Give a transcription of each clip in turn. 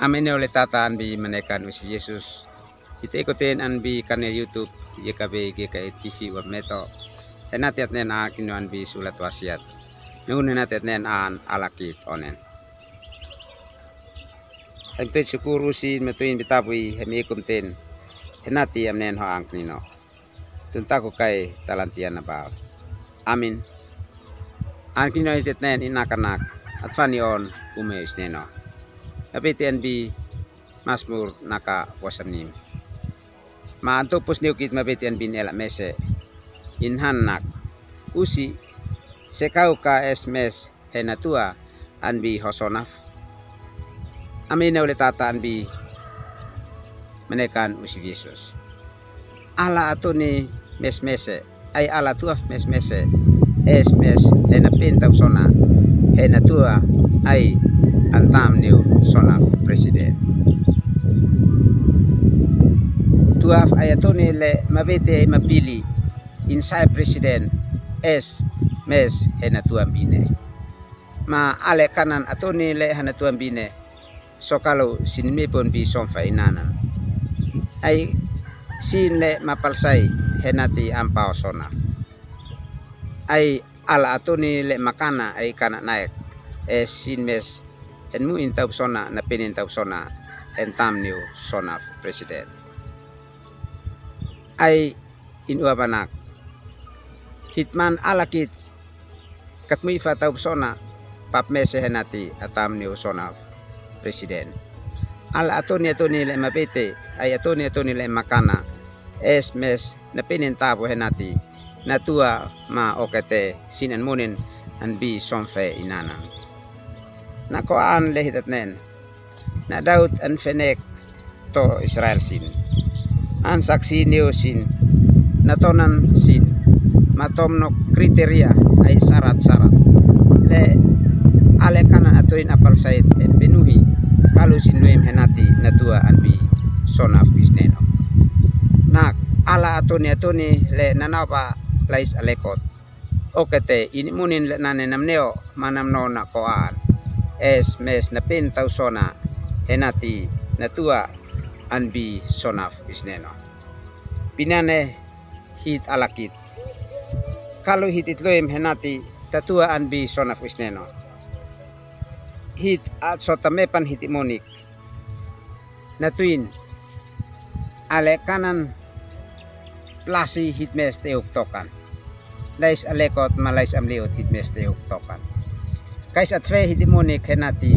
Amin oleh tataan bi menekan usi Yesus. Ite ikutin an bi kanal YouTube YKB GKI TV wab meto. Enatiat nen a kinuan bi sulat wasiat. Nung enatiat nen an alakit onen. Hemte syukuru si metuin bitabui hemi kumten. Henati amnen ho ang nino. Tuntaku kai talantian nabal. Amin. An kino itet nen inakanak at fani on umeis neno. Apitian bi Mazmur naka wasanim. Maanto pus niukit mapitian bin elak mese. Inhan nak usi sekau ka esmes henatua an bi hosonaf. Amin oleh tataan bi menekan usi Yesus. Ala atuni mes-mese ay ala tuaf mes-mese esmes henapin tau sona henatua ay antam niu sonaf presiden. Tuaf ayatoni le mabete ay mapili insay presiden es mes henatuan bine. Ma ale kanan atoni le henatuan bine so kalau sinimipon bi somfa inanan. Ay sin le mapalsay henati ampao sonaf. Ay ala atoni le makana ay kana naik es sin mes enmu intau sona na penin tau sona entam niu sonaf presiden. Ay inuabanak hitman alakit katmui fatau sona pap mese henati atam niu sonaf presiden. Ala atoni le mapete ay atoni le makana es mes na penin tabo henati natua ma okete sinan munin an bi somfe inanan. Nakoan lehitat nen na Daud an fenek to Israel sin an saksi neo sin natonan sin matom no kriteria ay syarat-syarat le ale kanan atoin apal sait en penuhi kalau sin luem henati natua an bi sonaf isneno. Nak ala atoni le nanapa lais alekot okete ini munin le nane namneo manam no na koan es mes na pin tau sona henati natua anbi sonaf isneno. Pinane hit alakit kalau hitit loem henati tatua anbi sonaf isneno. Hit at sotamepan hitimonik natuin ale kanan plasi hitmes teuk tokan. Lais alekot malais amliot hitmes teuk tokan. Kais at fe hitimonik henati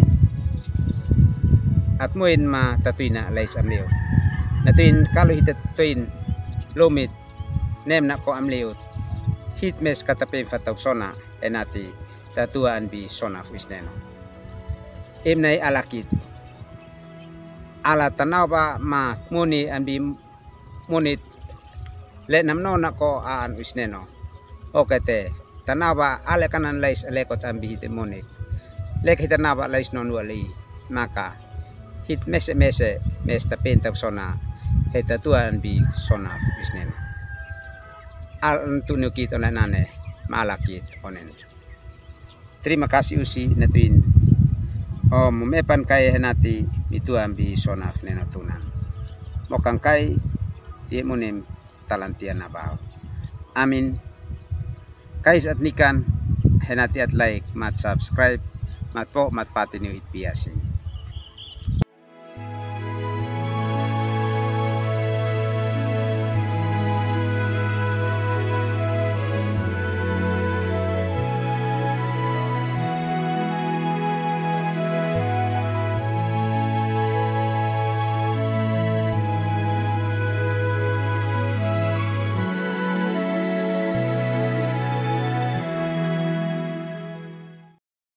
at muin ma tatuina lais amliot. Natuin kalau hitatuin lomit nem na ko amliot hitmes katapin fatau sona henati tatua anbi sonaf isneno. Imnay alakit ala tanaw ba ma muni anbi munit le namno na ko aan isneno. Okete tanaba ale kanan lais alekot ambi hitemonik lek hitanaba lais non wali maka hit mese mes tapin tap sona hetatuan bi sona isneno. Al tunukit onan nane malakit onen. Terima kasih usi natuin mepan kai henati mituan bi sonaf nenatunan. Mokang kai ye munim talantian nabao. Amin. Kais at nikan henati at like mat subscribe mat po mat pati niyo itbiasin.